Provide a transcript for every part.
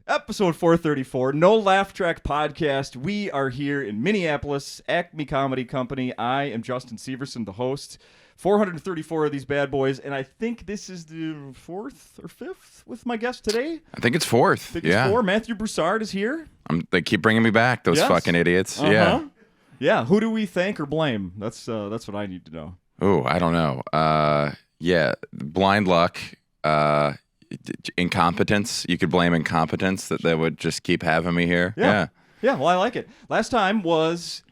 Episode 434, No Laugh Track Podcast. We are here in Minneapolis, Acme Comedy Company. I am Justin Severson, the host. 434 of these bad boys, and I think this is the fourth or fifth with my guest today. I think it's fourth. It's four. Matthew Broussard is here. They keep bringing me back, those fucking idiots. Yeah. Yeah. Who do we thank or blame? That's what I need to know. Oh, I don't know. Blind luck. Incompetence. You could blame incompetence that they would just keep having me here. Yeah. Well, I like it. Last time was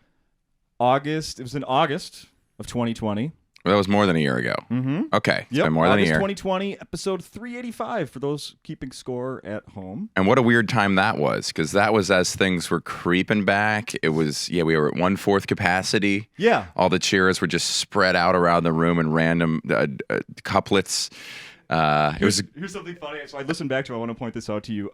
August. It was in August of 2020. Well, that was more than a year ago. Mm-hmm. Okay. It's been more than a year. August 2020, episode 385 for those keeping score at home. And what a weird time that was, because that was as things were creeping back. It was, we were at 1/4 capacity. Yeah. All the cheers were just spread out around the room in random couplets. Here's something funny. So I listened back to it. I want to point this out to you.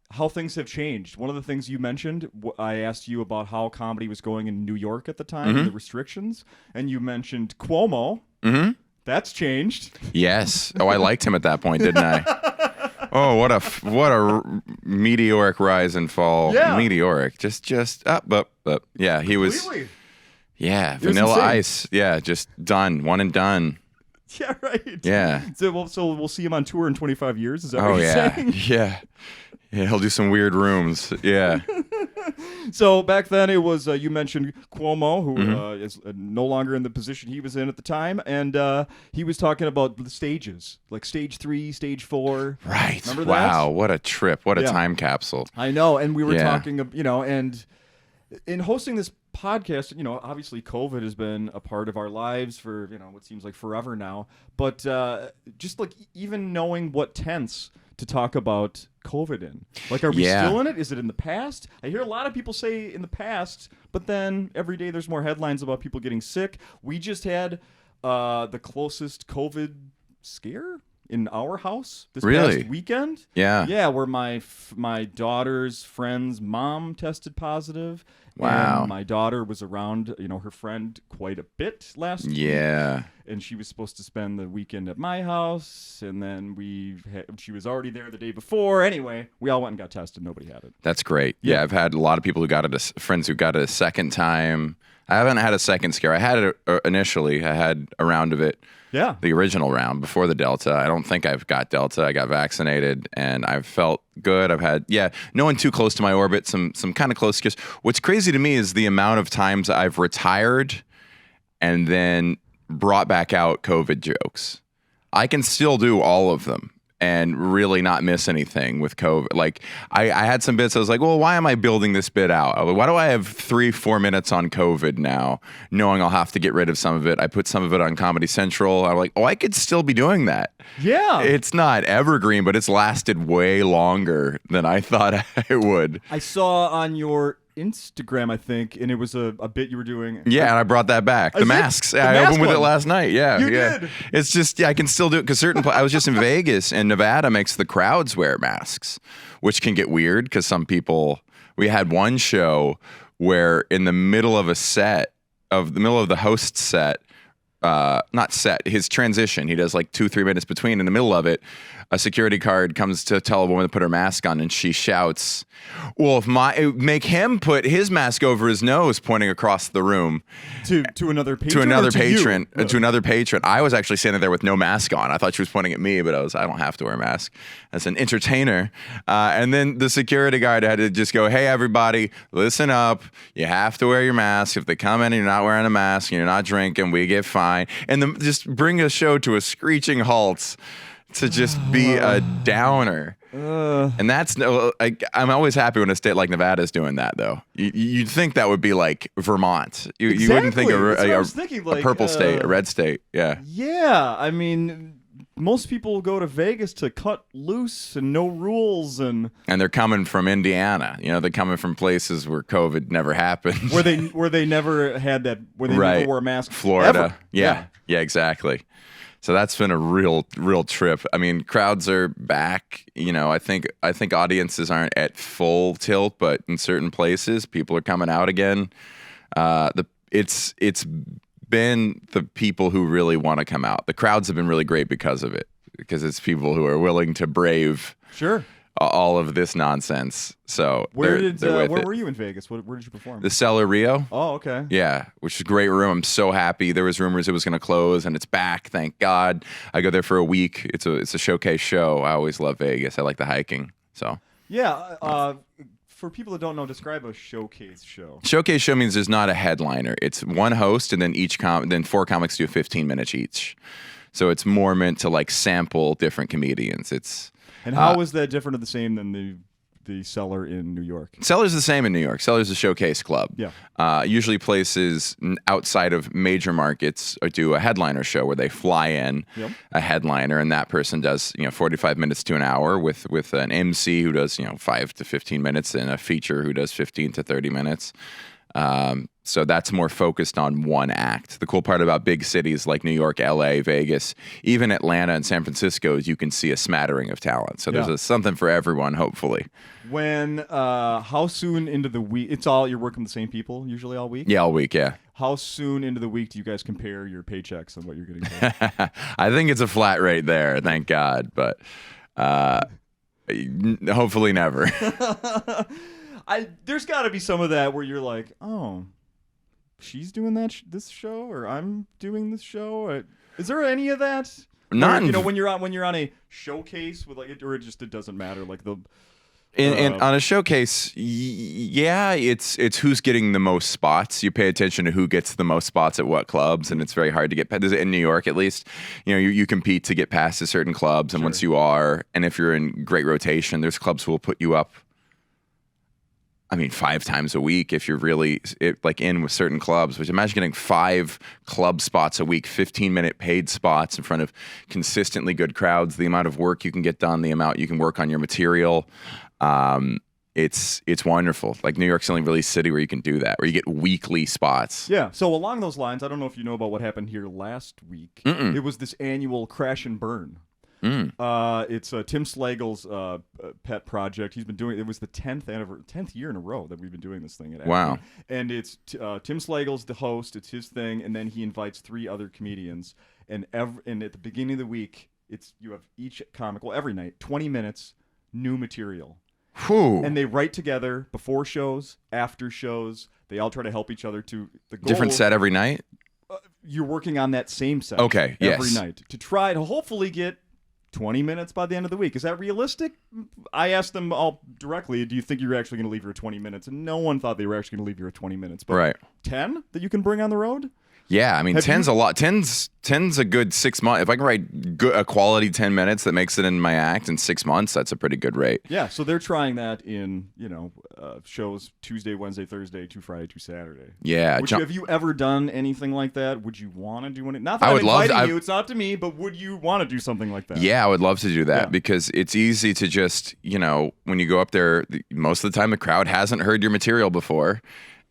How things have changed. One of the things you mentioned, I asked you about how comedy was going in New York at the time, and the restrictions, and you mentioned Cuomo. Mm-hmm. That's changed. Yes. Oh, I liked him at that point, didn't I? Oh, what a meteoric rise and fall. Yeah. Meteoric. Just up. Yeah, he was. Completely. Yeah, Vanilla Ice. Yeah, just done. One and done. Yeah, right. Yeah. So we'll see him on tour in 25 years. Is that what you're saying? Yeah. Yeah, he'll do some weird rooms. Yeah. So back then it was, you mentioned Cuomo, who is no longer in the position he was in at the time, and he was talking about the stages, like stage 3, stage 4. Right. Remember that? Wow, what a trip. What a time capsule. I know, and we were talking, and in hosting this podcast, obviously COVID has been a part of our lives for, what seems like forever now, but just like even knowing what tense to talk about COVID in. Like, are we still in it? Is it in the past? I hear a lot of people say in the past, but then every day there's more headlines about people getting sick. We just had the closest COVID scare in our house this past weekend. Yeah, where my daughter's friend's mom tested positive. Wow. And my daughter was around, her friend quite a bit last week. Yeah. And she was supposed to spend the weekend at my house, and then she was already there the day before. Anyway, we all went and got tested. Nobody had it. That's great. Yeah, I've had a lot of people who got it, friends who got it a second time. I haven't had a second scare. I had it initially. I had a round of it. Yeah. The original round before the Delta. I don't think I've got Delta. I got vaccinated and I've felt good. I've had, no one too close to my orbit, some kind of close scares. What's crazy to me is the amount of times I've retired and then brought back out COVID jokes. I can still do all of them and really not miss anything with COVID. Like, I had some bits, I was like, well, why am I building this bit out? Why do I have 3-4 minutes on COVID now, knowing I'll have to get rid of some of it? I put some of it on Comedy Central. I'm like, I could still be doing that. Yeah. It's not evergreen, but it's lasted way longer than I thought it would. I saw on your Instagram, I think, and it was a bit you were doing. Yeah, and I brought that back. The masks. I opened with it last night. Yeah, you did. It's just, I can still do it because I was just in Vegas, and Nevada makes the crowds wear masks, which can get weird because some people. We had one show where in the middle of the host set, not set, his transition, he does like 2-3 minutes between. In the middle of it, a security guard comes to tell a woman to put her mask on, and she shouts, well, make him put his mask over his nose, pointing across the room to another patron. To another patron. I was actually standing there with no mask on. I thought she was pointing at me, but I don't have to wear a mask as an entertainer. And then the security guard had to just go, hey, everybody, listen up. You have to wear your mask. If they come in and you're not wearing a mask and you're not drinking, we get fined. And just bring a show to a screeching halt to just be a downer. And that's I'm always happy when a state like Nevada is doing that, though. You'd think that would be like Vermont. You wouldn't think a purple state, a red state. Yeah. Yeah. I mean, most people go to Vegas to cut loose and no rules, and they're coming from Indiana. They're coming from places where COVID never happened. where they never had that. Where they never wore a mask. Florida. Ever. Yeah, exactly. So that's been a real trip. I mean, crowds are back. I think audiences aren't at full tilt, but in certain places, people are coming out again. It's been the people who really want to come out. The crowds have been really great because of it, because it's people who are willing to brave all of this nonsense. So where were you in Vegas? Where did you perform? The Cellar Rio. Oh, okay. Yeah, which is a great room. I'm so happy. There was rumors it was going to close, and it's back. Thank God. I go there for a week. It's a showcase show. I always love Vegas. I like the hiking. So yeah. For people that don't know, describe a showcase show. Showcase show means there's not a headliner. It's one host, and then then 4 comics do 15 minutes each. So it's more meant to like sample different comedians. And how is that different or the same than the Cellar in New York? Cellar's the same in New York. Cellar's a showcase club. Yeah. Usually places outside of major markets do a headliner show where they fly in a headliner, and that person does 45 minutes to an hour with an MC who does 5 to 15 minutes and a feature who does 15 to 30 minutes. So that's more focused on one act. The cool part about big cities like New York, LA, Vegas, even Atlanta and San Francisco is you can see a smattering of talent. So there's something for everyone, hopefully. How soon into the week? You're working with the same people usually all week? Yeah, all week, yeah. How soon into the week do you guys compare your paychecks and what you're getting paid? I think it's a flat rate there, thank God. But hopefully never. There's got to be some of that where you're like, oh, she's doing this show, or I'm doing this show. Is there any of that? None. When you're on a showcase with like, or it doesn't matter. Like the on a showcase, yeah, it's who's getting the most spots. You pay attention to who gets the most spots at what clubs, and it's very hard to get past. In New York, at least, you compete to get past to certain clubs, and once you are, and if you're in great rotation, there's clubs who will put you up. 5 times a week if you're really in with certain clubs. Which imagine getting 5 club spots a week, 15-minute paid spots in front of consistently good crowds. The amount of work you can get done, the amount you can work on your material, it's wonderful. Like New York's the only really city where you can do that, where you get weekly spots. Yeah. So along those lines, I don't know if you know about what happened here last week. It was this annual Crash and Burn. It's Tim Slagle's pet project. He's been doing it. Was the 10th year in a row that we've been doing this thing at Acme. Wow. And it's Tim Slagle's the host. It's his thing, and then he invites 3 other comedians. And at the beginning of the week, you have each comic. Well, every night, 20 minutes, new material. Whew. And they write together before shows, after shows. They all try to help each other to the goal. Different set every night. You're working on that same set. Okay. Every night to try to hopefully get 20 minutes by the end of the week. Is that realistic? I asked them all directly, do you think you're actually going to leave here at 20 minutes? And no one thought they were actually going to leave here at 20 minutes. But right. 10 that you can bring on the road? Yeah, 10's a lot. 10's a good 6 months. If I can write a quality 10 minutes that makes it in my act in 6 months, that's a pretty good rate. Yeah, so they're trying that in, shows Tuesday, Wednesday, Thursday, to Friday, to Saturday. Yeah. Have you ever done anything like that? Would you want to do anything? Not that I'm inviting you, it's not to me, but would you want to do something like that? Yeah, I would love to do that because it's easy to just, when you go up there, most of the time the crowd hasn't heard your material before.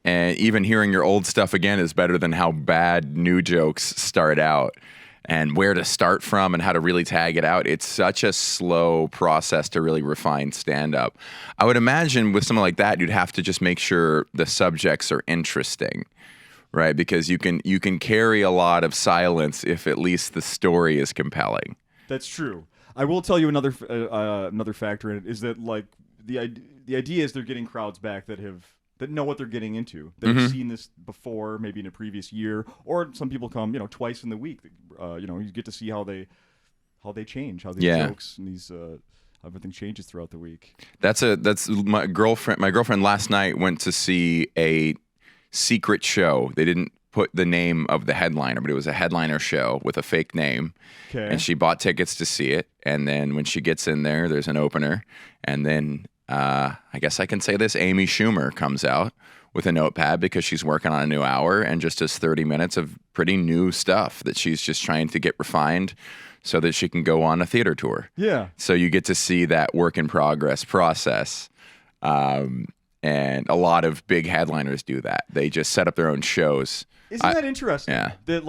And even hearing your old stuff again is better than how bad new jokes start out and where to start from and how to really tag it out. It's such a slow process to really refine stand-up. I would imagine with something like that, you'd have to just make sure the subjects are interesting, right? Because you can carry a lot of silence if at least the story is compelling. That's true. I will tell you another factor in it is that like the idea is they're getting crowds back that know what they're getting into. They've seen this before, maybe in a previous year, or some people come, twice in the week. You get to see how they change, how these jokes and these everything changes throughout the week. That's my girlfriend. My girlfriend last night went to see a secret show. They didn't put the name of the headliner, but it was a headliner show with a fake name. Okay. And she bought tickets to see it. And then when she gets in there, there's an opener, and then. I guess I can say this, Amy Schumer comes out with a notepad because she's working on a new hour and just does 30 minutes of pretty new stuff that she's just trying to get refined so that she can go on a theater tour. Yeah. So you get to see that work in progress process. And a lot of big headliners do that. They just set up their own shows. Isn't that interesting? Yeah. That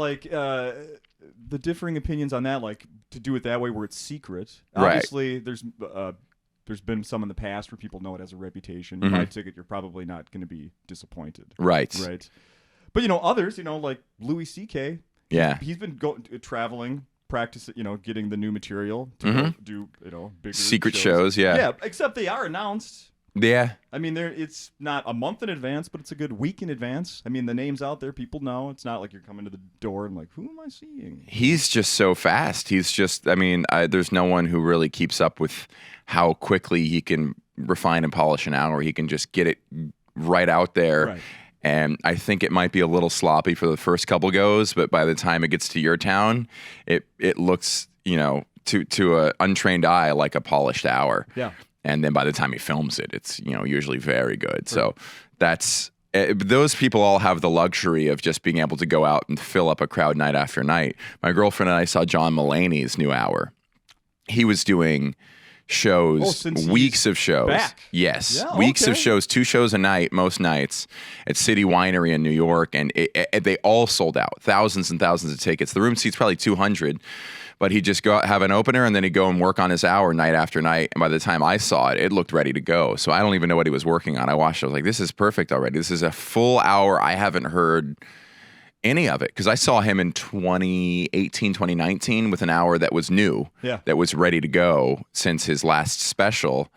the differing opinions on that, like to do it that way where it's secret. Right. Obviously, there's been some in the past where people know it has a reputation. You buy a ticket, you're probably not going to be disappointed. Right. But others, like Louis C.K. Yeah. He's been traveling practice, getting the new material to go do, bigger secret shows. Yeah, except they are announced. Yeah. I mean, it's not a month in advance, but it's a good week in advance. I mean, the name's out there. People know. It's not like you're coming to the door and like, who am I seeing? He's just so fast. He's just, there's no one who really keeps up with how quickly he can refine and polish an hour. He can just get it right out there. Right. And I think it might be a little sloppy for the first couple goes, but by the time it gets to your town, it looks, to a untrained eye like a polished hour. Yeah. And then by the time he films it, it's, usually very good. Right. So that's, those people all have the luxury of just being able to go out and fill up a crowd night after night. My girlfriend and I saw John Mulaney's new hour. He was doing shows, weeks of shows. Back. Yes. Yeah, weeks okay. of shows, 2 shows a night, most nights at City Winery in New York. And they all sold out, thousands and thousands of tickets. The room seat's probably 200. But he'd just go out, have an opener, and then he'd go and work on his hour night after night. And by the time I saw it, it looked ready to go. So I don't even know what he was working on. I watched it. I was like, this is perfect already. This is a full hour. I haven't heard any of it because I saw him in 2018, 2019 with an hour that was new, that was ready to go since his last special.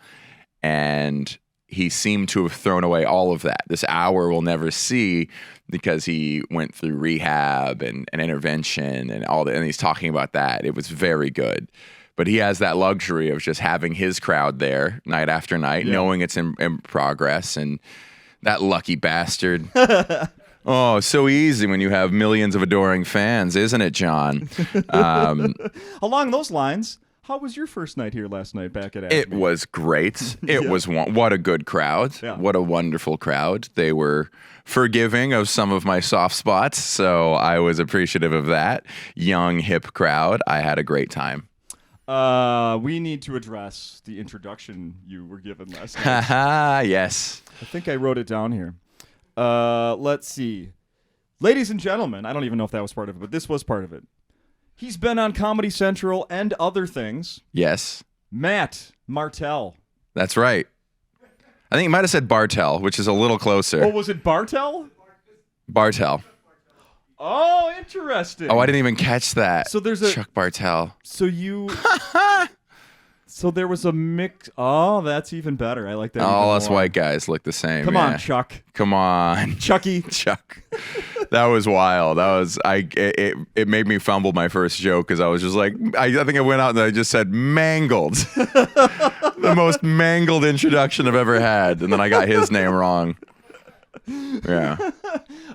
And he seemed to have thrown away all of that. This hour we'll never see because he went through rehab and intervention and all that. And he's talking about that. It was very good. But he has that luxury of just having his crowd there night after night, knowing it's in progress. And that lucky bastard. Oh, so easy when you have millions of adoring fans, isn't it, John? Along those lines, how was your first night here last night back at Acme? It was great. It was what a good crowd. Yeah. What a wonderful crowd. They were forgiving of some of my soft spots, so I was appreciative of that. Young, hip crowd. I had a great time. We need to address the introduction you were given last night. Yes. I think I wrote it down here. Let's see. Ladies and gentlemen, I don't even know if that was part of it, but this was part of it. He's been on Comedy Central and other things. Yes. Matt Martell. That's right. I think he might have said Bartell, which is a little closer. Oh, was it Bartell? Bartell. Oh, interesting. Oh, I didn't even catch that. So there's Chuck Bartell. So you... So there was a mix. Oh, that's even better. I like that. All us white guys look the same. Come on, Chuck. Come on, Chucky. Chuck. That was wild. It made me fumble my first joke because I was just like, I think I went out and I just said mangled. The most mangled introduction I've ever had, and then I got his name wrong. Yeah.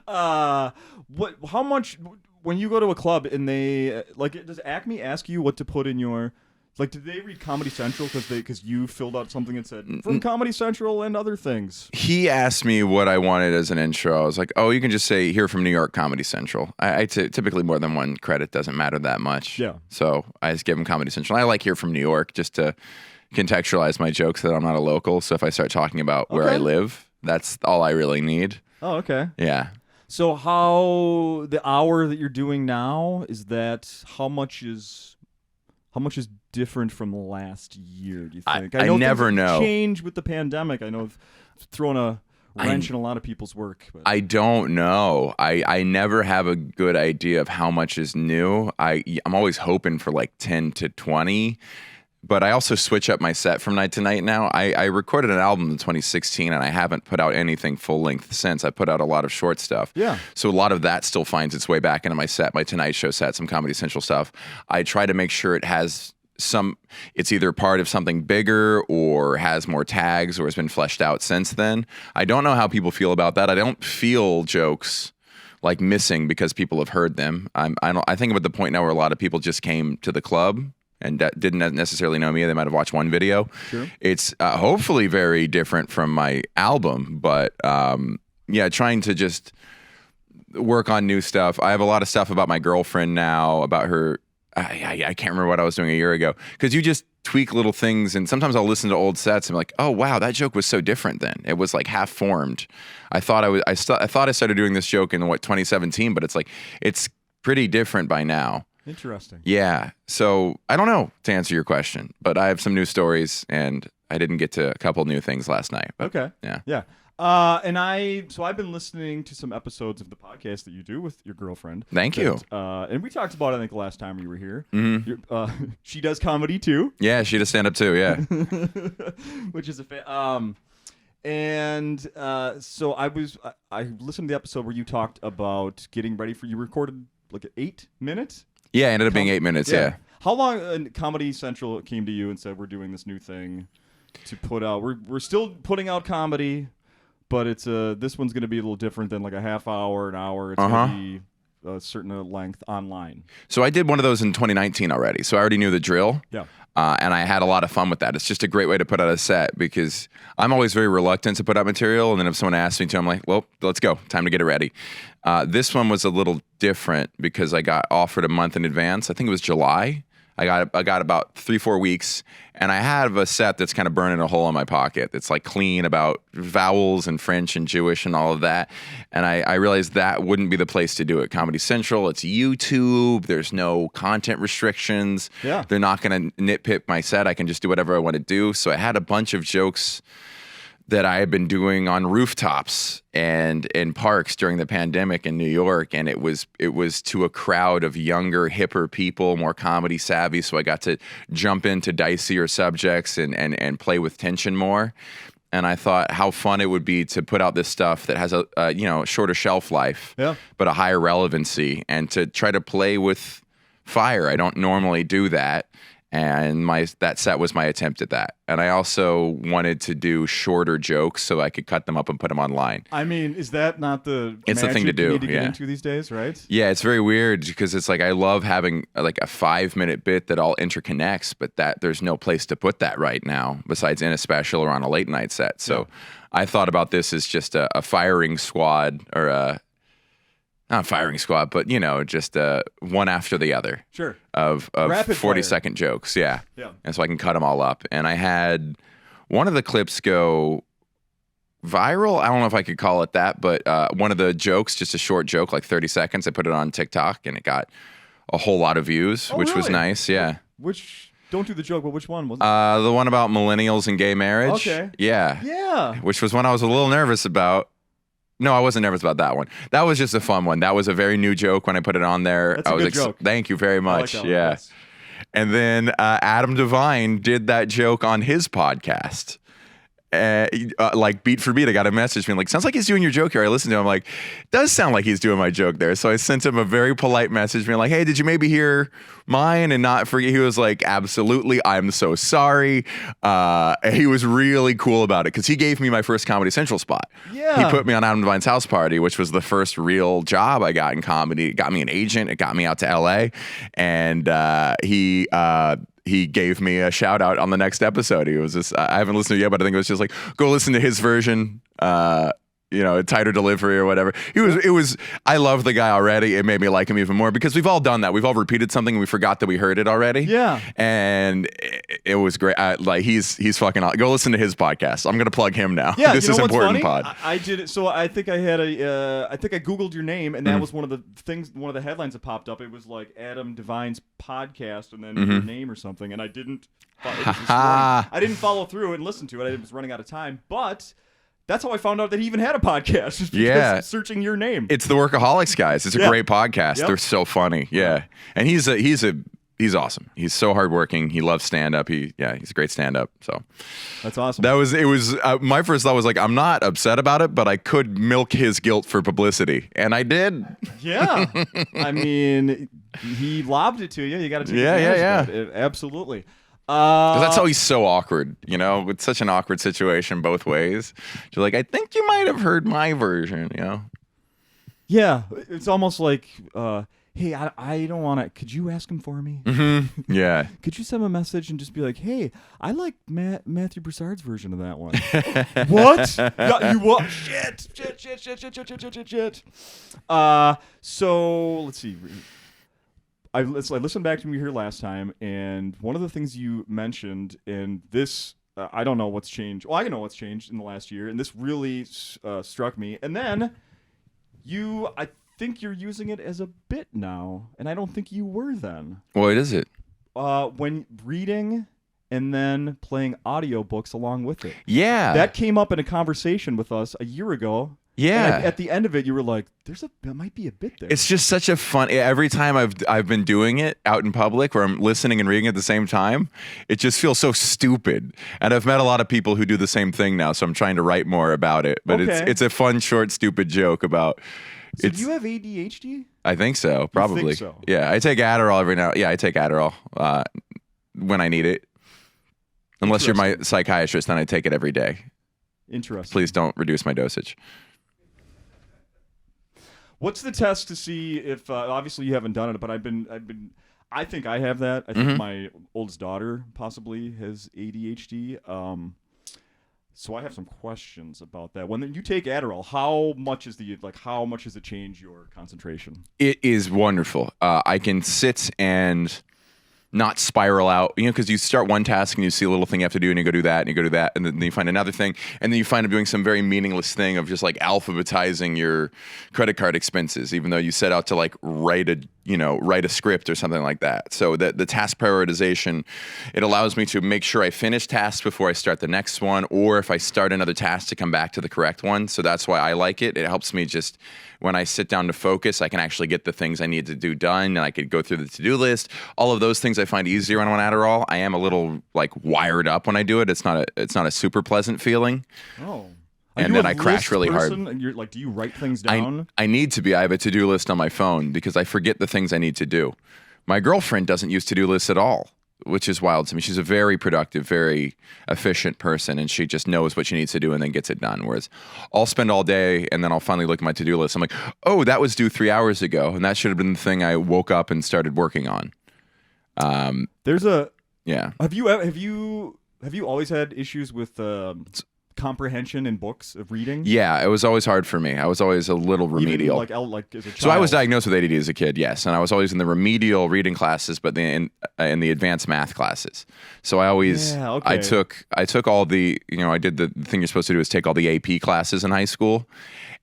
What? How much? When you go to a club and they does Acme ask you what to put in your? Like, did they read Comedy Central because you filled out something that said from Comedy Central and other things? He asked me what I wanted as an intro. I was like, oh, you can just say here from New York Comedy Central. Typically more than one credit doesn't matter that much. Yeah. So I just give him Comedy Central. I like here from New York just to contextualize my jokes that I'm not a local. So if I start talking about where I live, that's all I really need. Oh, okay. Yeah. So how the hour that you're doing now how much is different from last year, do you think? I never know. Change with the pandemic. I know it's thrown a wrench in a lot of people's work. But. I don't know. I never have a good idea of how much is new. I'm always hoping for like 10 to 20. But I also switch up my set from night to night now. I recorded an album in 2016, and I haven't put out anything full length since. I put out a lot of short stuff. Yeah. So a lot of that still finds its way back into my set, my Tonight Show set, some Comedy Central stuff. I try to make sure it has it's either part of something bigger or has more tags or has been fleshed out since then. I don't know how people feel about that. I don't feel jokes like missing because people have heard them. I think I'm at the point now where a lot of people just came to the club and didn't necessarily know me. They might have watched one video. Sure. It's hopefully very different from my album, but trying to just work on new stuff. I have a lot of stuff about my girlfriend now, about her. I can't remember what I was doing a year ago because you just tweak little things, and sometimes I'll listen to old sets and I'm like, oh wow, that joke was so different then. It was like half formed. I thought I started doing this joke in 2017, but it's pretty different by now. Interesting. Yeah. So I don't know to answer your question, but I have some new stories, and I didn't get to a couple new things last night. But, okay. Yeah. And I've been listening to some episodes of the podcast that you do with your girlfriend. Thank you. And we talked about it, I think, the last time you were here. Mm-hmm. She does comedy too. Yeah, she does stand up too. Yeah. Which is so I listened to the episode where you talked about getting ready you recorded like 8 minutes. Yeah, it ended up being 8 minutes. Yeah. How long Comedy Central came to you and said we're doing this new thing to put out? We're still putting out comedy. But it's this one's going to be a little different than like a half hour, an hour. It's going to be a certain length online. So I did one of those in 2019 already. So I already knew the drill. Yeah. And I had a lot of fun with that. It's just a great way to put out a set because I'm always very reluctant to put out material. And then if someone asks me to, I'm like, well, let's go. Time to get it ready. This one was a little different because I got offered a month in advance. I think it was July. I got about 3-4 weeks, and I have a set that's kind of burning a hole in my pocket. That's like clean about vowels and French and Jewish and all of that. And I realized that wouldn't be the place to do it. Comedy Central, it's YouTube. There's no content restrictions. Yeah. They're not going to nitpick my set. I can just do whatever I want to do. So I had a bunch of jokes that I had been doing on rooftops and in parks during the pandemic in New York, and it was to a crowd of younger, hipper people, more comedy savvy. So I got to jump into dicier subjects and play with tension more. And I thought how fun it would be to put out this stuff that has a shorter shelf life, but a higher relevancy, and to try to play with fire. I don't normally do that. And that set was my attempt at that. And I also wanted to do shorter jokes so I could cut them up and put them online. I mean, is that not the it's the thing to do. You need to get into these days, right? Yeah, it's very weird because it's like I love having like a 5-minute bit that all interconnects, but that there's no place to put that right now besides in a special or on a late night set. So I thought about this as just a firing squad or not firing squad, but just one after the other. Sure. Of 40-second jokes, yeah. And so I can cut them all up. And I had one of the clips go viral. I don't know if I could call it that, but one of the jokes, just a short joke, like 30 seconds. I put it on TikTok, and it got a whole lot of views, which was nice. Yeah. Which don't do the joke, but which one was it? The one about millennials and gay marriage. Okay. Yeah. Yeah. Which was one I was a little nervous about. No, I wasn't nervous about that one. That was just a fun one. That was a very new joke when I put it on there. That's a good joke. Thank you very much. I like that yeah. one, yes. And then Adam Devine did that joke on his podcast. Like beat for beat, I got a message being like, sounds like he's doing your joke here. I listened to him, like, does sound like he's doing my joke there. So I sent him a very polite message being like, hey, did you maybe hear mine and not forget? He was like, absolutely, I'm so sorry. He was really cool about it because he gave me my first Comedy Central spot. Yeah. He put me on Adam Devine's house party, which was the first real job I got in comedy. It got me an agent. It got me out to LA. And he gave me a shout out on the next episode. He was just, I haven't listened to it yet, but I think it was just like, go listen to his version, tighter delivery or whatever. I love the guy already. It made me like him even more because we've all done that. We've all repeated something and we forgot that we heard it already. Yeah. And it was great. He's fucking awesome. Go listen to his podcast. I'm going to plug him now. Yeah. This is important funny? pod. I did it. So I think I had I think I Googled your name and that was one of the headlines that popped up. It was like Adam Devine's podcast and then your name or something. And I didn't follow through and listen to it. I was running out of time, but that's how I found out that he even had a podcast. Just because searching your name. It's the Workaholics guys. It's a great podcast. Yep. They're so funny. Yeah. And he's awesome. He's so hardworking. He loves stand-up. He's a great stand-up. So that's awesome. My first thought was like, I'm not upset about it, but I could milk his guilt for publicity. And I did. Yeah. I mean, he lobbed it to you. You got to take advantage of it. Absolutely. Because that's how he's so awkward, it's such an awkward situation both ways. You're like, I think you might have heard my version, Yeah, it's almost like, hey, I don't want to. Could you ask him for me? Mm-hmm. Yeah. Could you send him a message and just be like, hey, I like Matthew Broussard's version of that one. What? You what? Shit. So let's see. I listened back to you here last time, and one of the things you mentioned in this, I don't know what's changed. Well, I know what's changed in the last year, and this really struck me. And then I think you're using it as a bit now, and I don't think you were then. What is it? When reading and then playing audiobooks along with it. Yeah. That came up in a conversation with us a year ago. Yeah. And at the end of it, you were like, there might be a bit there. It's just such a fun, every time I've been doing it out in public where I'm listening and reading at the same time, it just feels so stupid. And I've met a lot of people who do the same thing now, so I'm trying to write more about it. But it's a fun, short, stupid joke about... So do you have ADHD? I think so, probably. You think so? Yeah, I take Adderall every now... Yeah, I take Adderall when I need it. Unless you're my psychiatrist, then I take it every day. Interesting. Please don't reduce my dosage. What's the test to see if obviously you haven't done it, but I think I have that. I think my oldest daughter possibly has ADHD. So I have some questions about that. When you take Adderall, how much does it change your concentration? It is wonderful. I can sit and not spiral out, because you start one task and you see a little thing you have to do and you go do that and you go do that and then you find another thing and then you find up doing some very meaningless thing of just like alphabetizing your credit card expenses, even though you set out to like write a script or something like that. So that the task prioritization, it allows me to make sure I finish tasks before I start the next one, or if I start another task to come back to the correct one. So that's why I like it. It helps me just, when I sit down to focus, I can actually get the things I need to do done, and I could go through the to-do list. All of those things I find easier when I'm on Adderall. I am a little like wired up when I do it. It's not a super pleasant feeling. Oh. And then I crash really hard. And you're like, do you write things down? I need to be. I have a to-do list on my phone because I forget the things I need to do. My girlfriend doesn't use to-do lists at all, which is wild to me. She's a very productive, very efficient person, and she just knows what she needs to do and then gets it done. Whereas I'll spend all day and then I'll finally look at my to-do list. I'm like, oh, that was due 3 hours ago, and that should have been the thing I woke up and started working on. Yeah. Have you always had issues with comprehension in books of reading? Yeah, it was always hard for me. I was always a little remedial. Even like as a child. So I was diagnosed with ADD as a kid, yes, and I was always in the remedial reading classes, but in the advanced math classes. So I always I took all the, I did the thing you're supposed to do is take all the AP classes in high school,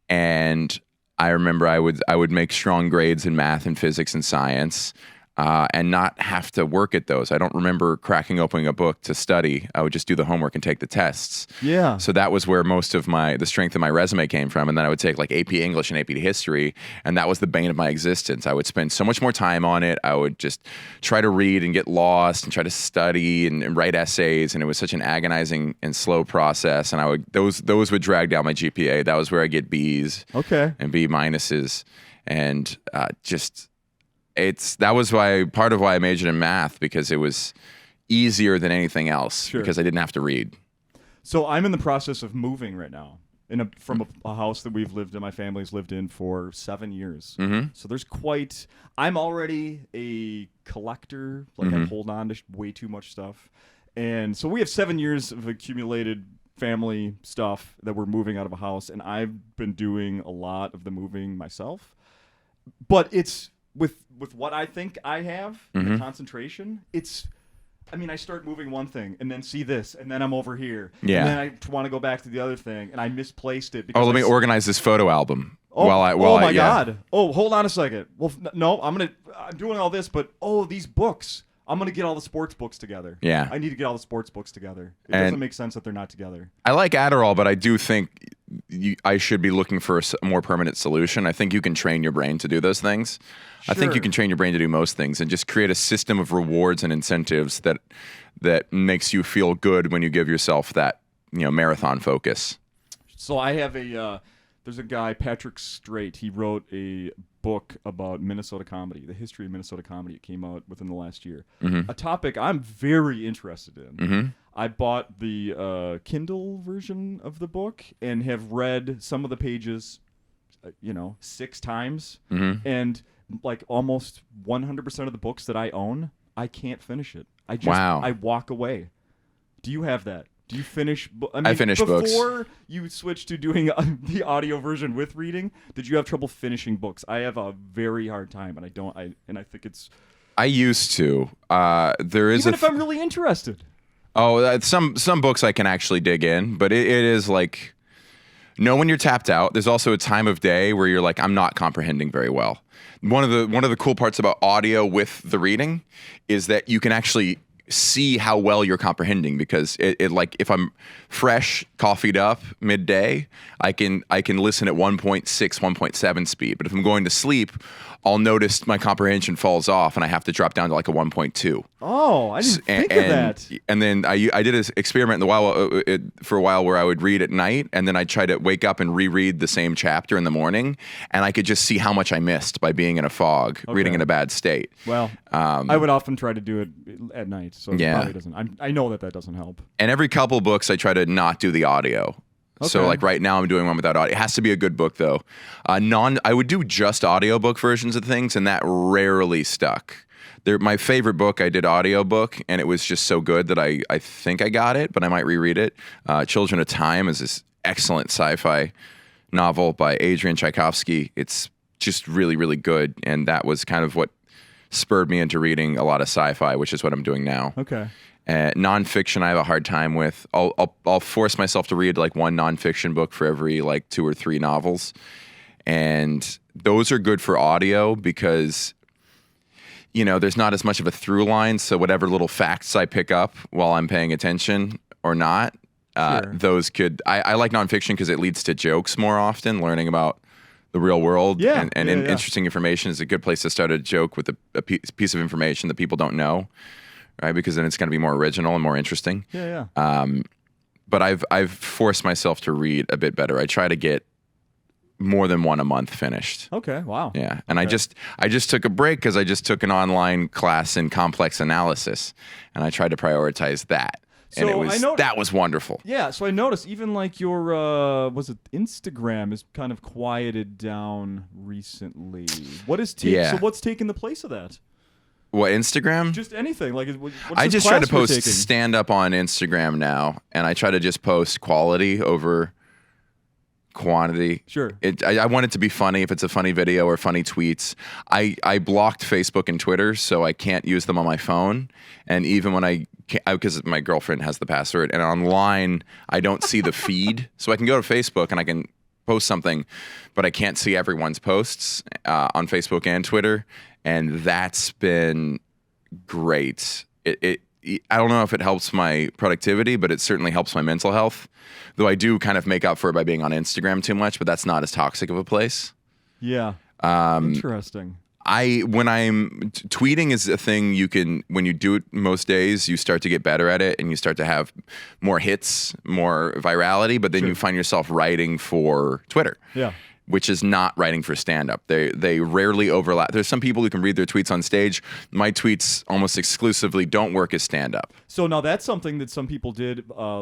and I remember I would make strong grades in math and physics and science. And not have to work at those. I don't remember cracking open a book to study. I would just do the homework and take the tests. Yeah. So that was where most of the strength of my resume came from. And then I would take like AP English and AP History, and that was the bane of my existence. I would spend so much more time on it. I would just try to read and get lost and try to study and write essays, and it was such an agonizing and slow process. And those would drag down my GPA. That was where I get B's and B minuses, and that was part of why I majored in math, because it was easier than anything else because I didn't have to read. So I'm in the process of moving right now from a house that my family's lived in for 7 years. Mm-hmm. So I'm already a collector. Like I hold on to way too much stuff. And so we have 7 years of accumulated family stuff that we're moving out of a house. And I've been doing a lot of the moving myself. But it's... With what I think I have, the concentration, I start moving one thing and then see this, and then I'm over here. Yeah. And then I want to go back to the other thing, and I misplaced it. Because let me organize this photo album. Oh my God. Oh, hold on a second. Well, no, I'm doing all this, but these books. I'm going to get all the sports books together. Yeah. I need to get all the sports books together. It doesn't make sense that they're not together. I like Adderall, but I do think I should be looking for a more permanent solution. I think you can train your brain to do those things. Sure. I think you can train your brain to do most things and just create a system of rewards and incentives that makes you feel good when you give yourself that, marathon focus. So I have there's a guy, Patrick Strait. He wrote a book about Minnesota comedy, the history of Minnesota comedy. It came out within the last year. Mm-hmm. A topic I'm very interested in. Mm-hmm. I bought the Kindle version of the book and have read some of the pages, 6 times. Mm-hmm. And like almost 100% of the books that I own, I can't finish it. I walk away. Do you have that? Do you finish? I finish books. Before you switched to doing the audio version with reading, did you have trouble finishing books? I have a very hard time, and I think it's. I used to. There is even if I'm really interested. Oh, some books I can actually dig in, but it is like, know when you're tapped out. There's also a time of day where you're like, I'm not comprehending very well. One of the cool parts about audio with the reading is that you can actually see how well you're comprehending, because it like if I'm fresh, coffeeed up midday, I can listen at 1.6, 1.7 speed. But if I'm going to sleep, I'll notice my comprehension falls off and I have to drop down to like a 1.2. Oh, I didn't think of that. And then I did an experiment for a while where I would read at night, and then I'd try to wake up and reread the same chapter in the morning, and I could just see how much I missed by being in a fog, reading in a bad state. Well, I would often try to do it at night, so it probably doesn't. I know that doesn't help. And every couple books, I try to not do the audio. Okay. So like right now I'm doing one without audio. It has to be a good book though. I would do just audiobook versions of things, and that rarely stuck. My favorite book, I did audiobook, and it was just so good that I think I got it, but I might reread it. Children of Time is this excellent sci-fi novel by Adrian Tchaikovsky. It's just really, really good, and that was kind of what spurred me into reading a lot of sci-fi, which is what I'm doing now. Okay. Nonfiction, I have a hard time with. I'll force myself to read like one nonfiction book for every like 2 or 3 novels, and those are good for audio because there's not as much of a through line. So whatever little facts I pick up while I'm paying attention or not, those could. I like nonfiction because it leads to jokes more often. Learning about the real world and interesting information is a good place to start a joke with a piece of information that people don't know. Right, because then it's going to be more original and more interesting. Yeah. But I've forced myself to read a bit better. I try to get more than one a month finished. Okay, wow. Yeah, and I just took a break because I just took an online class in complex analysis, and I tried to prioritize that. So and that was wonderful. Yeah, so I noticed even like your Instagram is kind of quieted down recently. So what's taking the place of that? What, Instagram? Just anything. Like, I just try to post stand-up on Instagram now, and I try to just post quality over quantity. Sure. I want it to be funny if it's a funny video or funny tweets. I blocked Facebook and Twitter, so I can't use them on my phone. And even when because my girlfriend has the password, and online, I don't see the feed. So I can go to Facebook and I can post something, but I can't see everyone's posts on Facebook and Twitter. And that's been great. I don't know if it helps my productivity, but it certainly helps my mental health. Though I do kind of make up for it by being on Instagram too much, but that's not as toxic of a place. Yeah. Interesting. When I'm tweeting is a thing when you do it most days, you start to get better at it and you start to have more hits, more virality, but then you find yourself writing for Twitter. Yeah. Which is not writing for stand-up. They rarely overlap. There's some people who can read their tweets on stage. My tweets almost exclusively don't work as stand-up. So now that's something that some people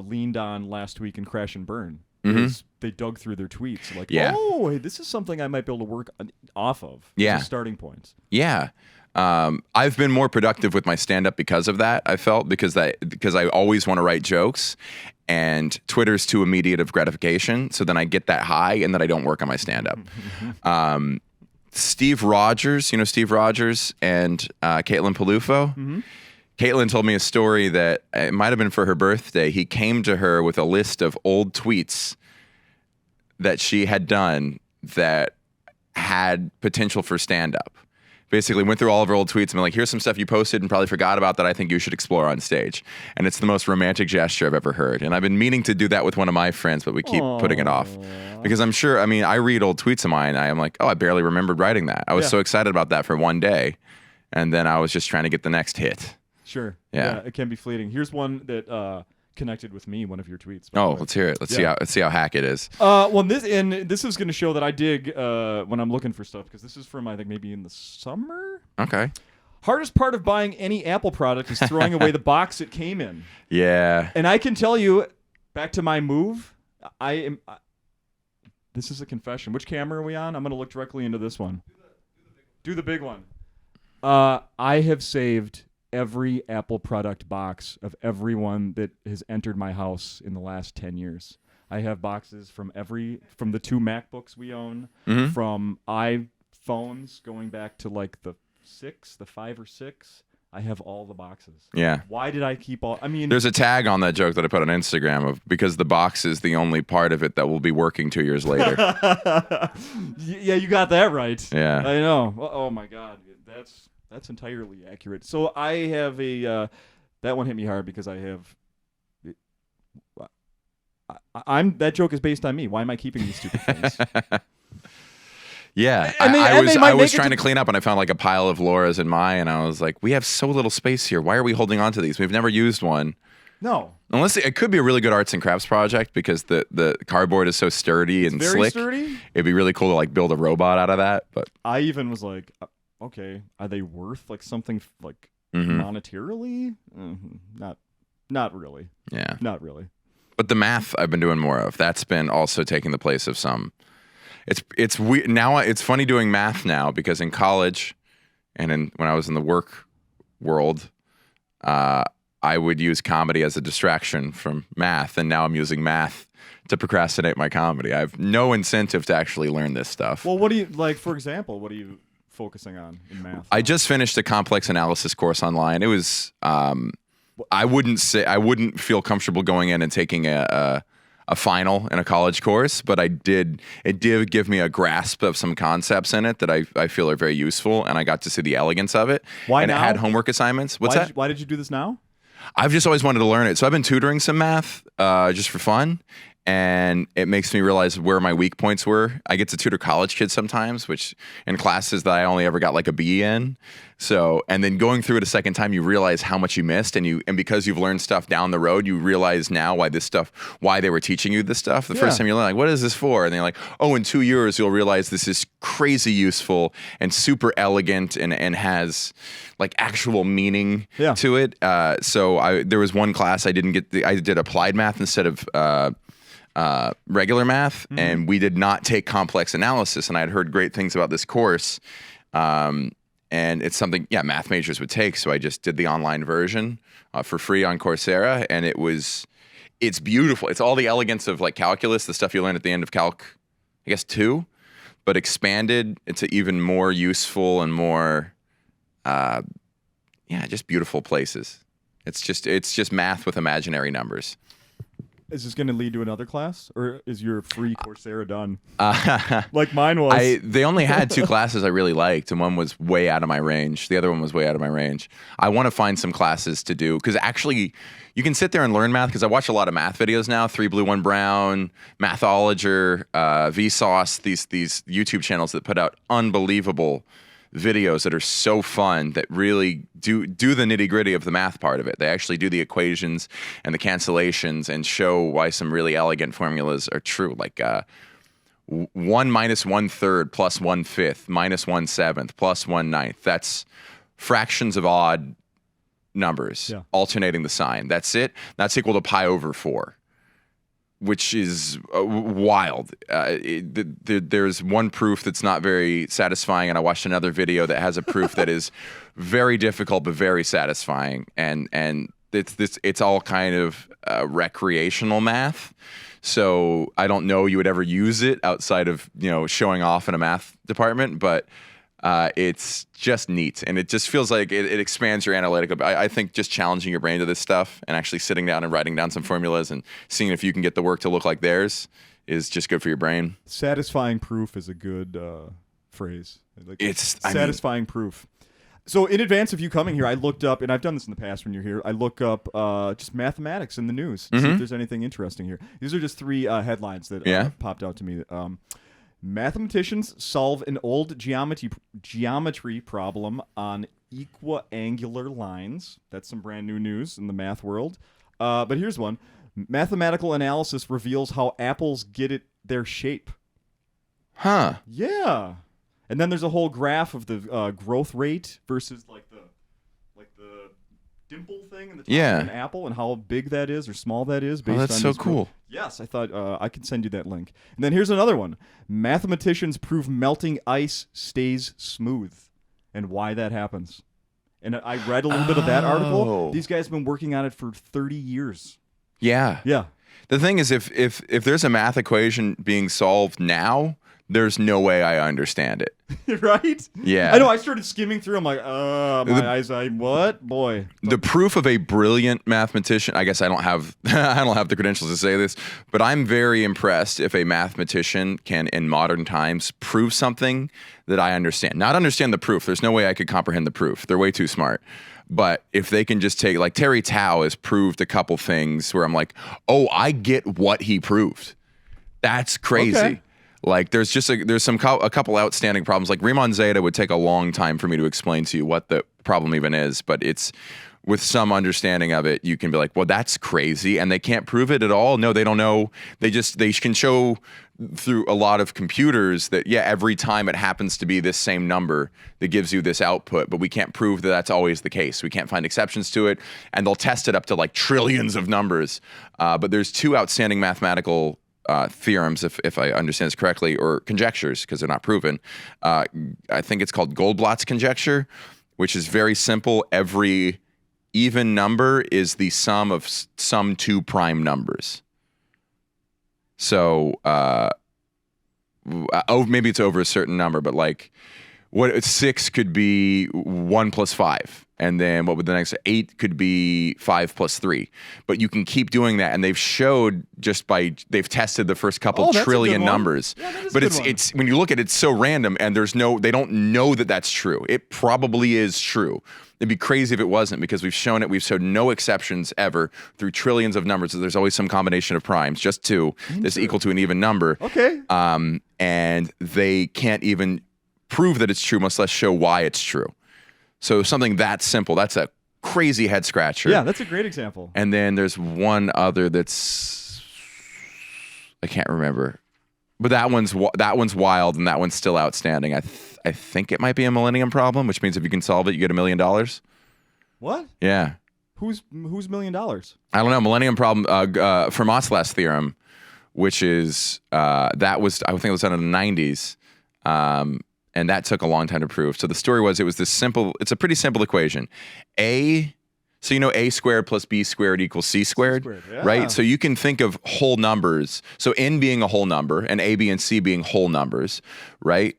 leaned on last week in Crash and Burn. Mm-hmm. They dug through their tweets. Like, hey, this is something I might be able to work off of. Yeah. Starting points. Yeah. I've been more productive with my stand-up because of that, I felt, because I always want to write jokes. And Twitter's too immediate of gratification, so then I get that high, and then I don't work on my stand-up. Steve Rogers, Steve Rogers and Caitlin Palufo. Mm-hmm. Caitlin told me a story that it might have been for her birthday. He came to her with a list of old tweets that she had done that had potential for stand-up. Basically went through all of her old tweets and been like, here's some stuff you posted and probably forgot about that I think you should explore on stage. And it's the most romantic gesture I've ever heard. And I've been meaning to do that with one of my friends, but we keep putting it off. Because I'm sure, I read old tweets of mine. I'm like, I barely remembered writing that. I was so excited about that for one day. And then I was just trying to get the next hit. Sure. Yeah. It can be fleeting. Here's one that connected with me, one of your tweets. Let's hear it. Let's see how hack it is. This is going to show that I dig when I'm looking for stuff, because this is from, I think, maybe in the summer. Okay. Hardest part of buying any Apple product is throwing away the box it came in. Yeah. And I can tell you, back to my move, this is a confession. Which camera are we on? I'm going to look directly into this one. Do the big one. I have saved every Apple product box of everyone that has entered my house in the last 10 years. I have boxes from the 2 MacBooks we own, from iPhones going back to like the 5 or 6. I have all the boxes. Yeah. Why did I keep all? There's a tag on that joke that I put on Instagram of because the box is the only part of it that will be working 2 years later. Yeah, you got that right. Yeah. I know. Oh my God, that's entirely accurate. So I have That one hit me hard because I'm that joke is based on me. Why am I keeping these stupid things? Yeah, I was trying to clean up and I found like a pile of Laura's in mine, and I was like, we have so little space here. Why are we holding on to these? We've never used one. No. Unless it could be a really good arts and crafts project because the cardboard is so sturdy and very slick. Sturdy? It'd be really cool to like build a robot out of that. But I even was like, okay, are they worth like something like monetarily? Not really. Yeah. Not really. But the math I've been doing more of. That's been also taking the place of some. It's weird now. It's funny doing math now because in college, and when I was in the work world, I would use comedy as a distraction from math, and now I'm using math to procrastinate my comedy. I have no incentive to actually learn this stuff. Well, what do you like? For example, what are you focusing on in math? I just finished a complex analysis course online. It was. I wouldn't feel comfortable going in and taking a final in a college course, but it did give me a grasp of some concepts in it that I feel are very useful, and I got to see the elegance of it. Why and now? It had homework assignments. Why did you do this now? I've just always wanted to learn it. So I've been tutoring some math just for fun, and it makes me realize where my weak points were. I get to tutor college kids sometimes, which in classes that I only ever got like a B in. So, and then going through it a second time, you realize how much you missed, and because you've learned stuff down the road, you realize now why they were teaching you this stuff. The first time you learn, like, what is this for? And they're like, oh, in 2 years, you'll realize this is crazy useful and super elegant and has like actual meaning to it. So there was one class I didn't get. I did applied math instead of regular math, and we did not take complex analysis. And I had heard great things about this course. And it's something, math majors would take. So I just did the online version for free on Coursera, and it's beautiful. It's all the elegance of like calculus, the stuff you learn at the end of Calc, I guess 2, but expanded into even more useful and more, just beautiful places. It's just math with imaginary numbers. Is this going to lead to another class, or is your free Coursera done? Like mine was. They only had 2 classes I really liked, and one was way out of my range. The other one was way out of my range. I want to find some classes to do, because actually you can sit there and learn math, because I watch a lot of math videos now, 3 Blue 1 Brown, Mathologer, Vsauce, these YouTube channels that put out unbelievable videos that are so fun, that really do the nitty-gritty of the math part of it. They actually do the equations and the cancellations and show why some really elegant formulas are true, like 1 minus 1/3 plus 1/5 minus 1/7 plus 1/9. That's fractions of odd numbers alternating the sign. That's it. That's equal to pi over 4. Which is wild. There's one proof that's not very satisfying, and I watched another video that has a proof that is very difficult but very satisfying. And it's all kind of recreational math. So I don't know you would ever use it outside of showing off in a math department, but it's just neat, and it just feels like it expands your analytical. I think just challenging your brain to this stuff and actually sitting down and writing down some formulas and seeing if you can get the work to look like theirs is just good for your brain. Satisfying proof is a good phrase. It's satisfying proof. So in advance of you coming here, I looked up, and I've done this in the past when you're here, I look up just mathematics in the news, see if there's anything interesting here. These are just 3 headlines that popped out to me. Mathematicians solve an old geometry problem on equiangular lines. That's some brand new news in the math world. But here's one. Mathematical analysis reveals how apples get their shape. Huh. Yeah. And then there's a whole graph of the growth rate versus like the dimple thing in the top of an apple, and how big that is or small that is based on that's so cool. Yes, I thought I could send you that link. And then here's another one. Mathematicians prove melting ice stays smooth, and why that happens. And I read a little bit of that article. These guys have been working on it for 30 years. Yeah. Yeah. The thing is, if there's a math equation being solved now, there's no way I understand it. Right? Yeah. I know. I started skimming through. I'm like, my eyesight. What? Boy. The proof of a brilliant mathematician. I guess I don't have the credentials to say this, but I'm very impressed if a mathematician can, in modern times, prove something that I understand. Not understand the proof. There's no way I could comprehend the proof. They're way too smart. But if they can just take, like Terry Tao has proved a couple things where I'm like, oh, I get what he proved. That's crazy. Okay. Like there's a couple outstanding problems. Like Riemann Zeta would take a long time for me to explain to you what the problem even is, but it's with some understanding of it, you can be like, well, that's crazy, and they can't prove it at all. No, they don't know. They can show through a lot of computers that every time it happens to be this same number that gives you this output, but we can't prove that that's always the case. We can't find exceptions to it, and they'll test it up to like trillions of numbers. But there's two outstanding mathematical theorems, if I understand this correctly, or conjectures, because they're not proven. I think it's called Goldblots Conjecture, which is very simple. Every even number is the sum of some two prime numbers. So, maybe it's over a certain number, but like, 6 could be 1 plus 5. And then what would the next 8 could be 5 plus 3. But you can keep doing that. And they've showed they've tested the first couple trillion numbers. Yeah, but it's when you look at it, it's so random, and they don't know that that's true. It probably is true. It'd be crazy if it wasn't, because we've shown no exceptions ever through trillions of numbers. So there's always some combination of primes, just 2 that's equal to an even number. Okay. And they can't even prove that it's true, much less show why it's true. So something that simple, that's a crazy head scratcher. Yeah, that's a great example. And then there's one other that's, I can't remember, but that one's wild, and that one's still outstanding. I think it might be a millennium problem, which means if you can solve it, you get $1 million. What? Yeah. Who's $1 million? I don't know. Millennium problem. Fermat's last theorem, which is I think it was done in the 90s. And that took a long time to prove. So the story was, it's a pretty simple equation. So A squared plus B squared equals C squared, right? So you can think of whole numbers. So N being a whole number and A, B, and C being whole numbers, right?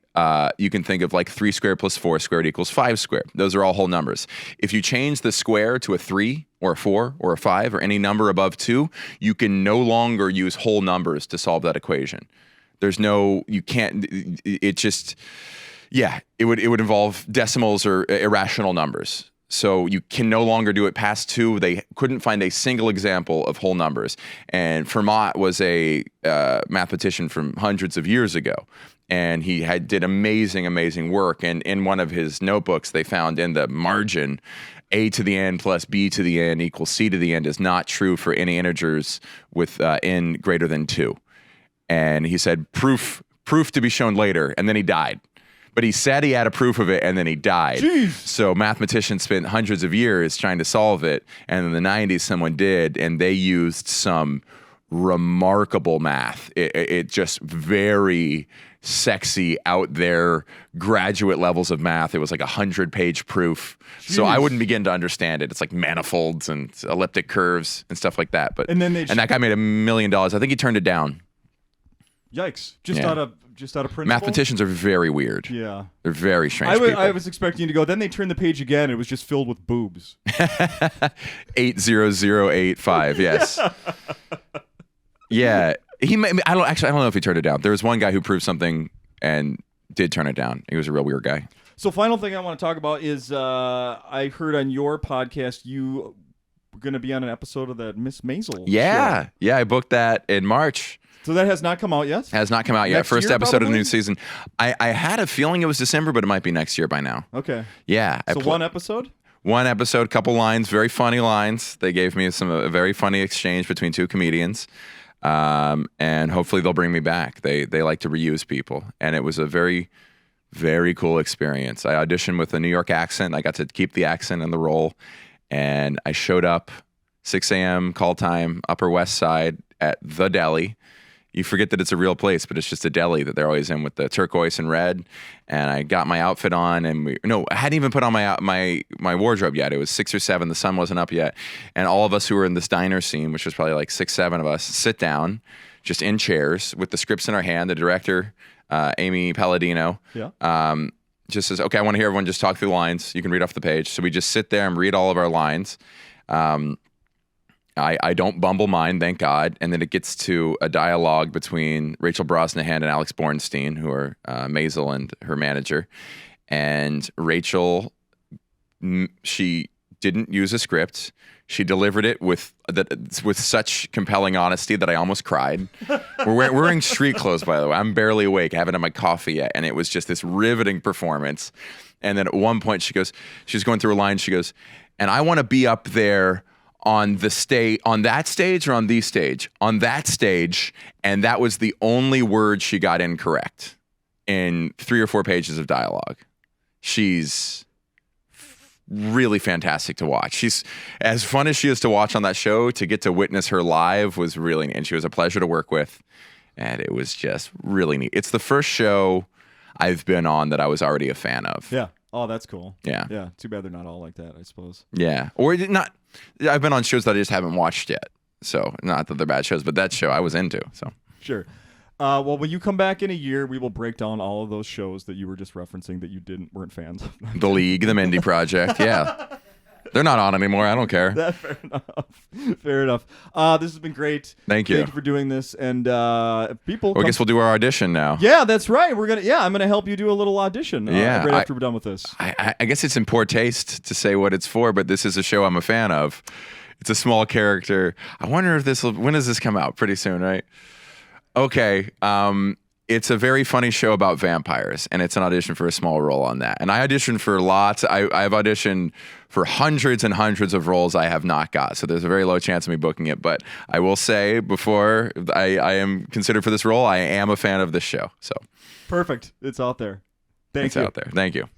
You can think of like 3 squared plus 4 squared equals 5 squared. Those are all whole numbers. If you change the square to a 3 or a 4 or a 5 or any number above 2, you can no longer use whole numbers to solve that equation. It would involve decimals or irrational numbers. So you can no longer do it past 2. They couldn't find a single example of whole numbers. And Fermat was a mathematician from hundreds of years ago. And he did amazing, amazing work. And in one of his notebooks, they found in the margin, A to the n plus B to the n equals C to the n is not true for any integers with n greater than 2. And he said, proof to be shown later. And then he died. But he said he had a proof of it, and then he died. Jeez. So mathematicians spent hundreds of years trying to solve it. And in the 90s, someone did, and they used some remarkable math. It just very sexy, out there, graduate levels of math. It was like a 100-page proof. Jeez. So I wouldn't begin to understand it. It's like manifolds and elliptic curves and stuff like that. But and that guy made $1 million. I think he turned it down. Yikes! Out of principle. Mathematicians are very weird. Yeah, they're very strange. I was expecting you to go. Then they turned the page again. And it was just filled with boobs. 80085. Yes. Yeah. I don't know if he turned it down. There was one guy who proved something and did turn it down. He was a real weird guy. So, final thing I want to talk about is I heard on your podcast you were going to be on an episode of that Miss Maisel. Yeah. show. Yeah. I booked that in March. So that has not come out yet? Has not come out yet. Next First year, episode probably? of the new season. I had a feeling it was December, but it might be next year by now. Okay. Yeah. So one episode? One episode, couple lines, very funny lines. They gave me a very funny exchange between 2 comedians. And hopefully they'll bring me back. They like to reuse people. And it was a very, very cool experience. I auditioned with a New York accent. I got to keep the accent in the role. And I showed up 6 a.m. call time, Upper West Side at The Deli. You forget that it's a real place, but it's just a deli that they're always in with the turquoise and red. And I got my outfit on, and I hadn't even put on my wardrobe yet. It was 6 or 7. The sun wasn't up yet. And all of us who were in this diner scene, which was probably like 6, 7 of us, sit down just in chairs with the scripts in our hand. The director, Amy Palladino, just says, okay, I want to hear everyone just talk through the lines. You can read off the page. So we just sit there and read all of our lines. I don't bumble mine, thank God. And then it gets to a dialogue between Rachel Brosnahan and Alex Bornstein, who are Maisel and her manager. And Rachel, she didn't use a script. She delivered it with such compelling honesty that I almost cried. We're wearing street clothes, by the way. I'm barely awake. I haven't had my coffee yet. And it was just this riveting performance. And then at one point she's going through a line. She goes, and I want to be up there on the stage, on that stage or on the stage? On that stage. And that was the only word she got incorrect in 3 or 4 pages of dialogue. She's really fantastic to watch. She's as fun as she is to watch on that show. To get to witness her live was really neat. And she was a pleasure to work with. And it was just really neat. It's the first show I've been on that I was already a fan of. Yeah. Oh, that's cool. Yeah. Yeah. Too bad they're not all like that, I suppose. Yeah. Or not. I've been on shows that I just haven't watched yet. So not that they're bad shows, but that show I was into. So sure. Well, when you come back in a year, we will break down all of those shows that you were just referencing that you weren't fans of. The League, The Mindy Project. Yeah. They're not on anymore. I don't care. Fair enough. Fair enough. This has been great. Thank you. Thank you for doing this. And people. Well, I guess we'll do our audition now. Yeah, that's right. I'm gonna help you do a little audition. Right after we're done with this. I guess it's in poor taste to say what it's for, but this is a show I'm a fan of. It's a small character. I wonder if when does this come out? Pretty soon, right? Okay. It's a very funny show about vampires, and it's an audition for a small role on that. And I auditioned for lots. I've auditioned for hundreds and hundreds of roles I have not got. So there's a very low chance of me booking it. But I will say before I am considered for this role, I am a fan of this show. So perfect. It's out there. Thank you. It's out there. Thank you.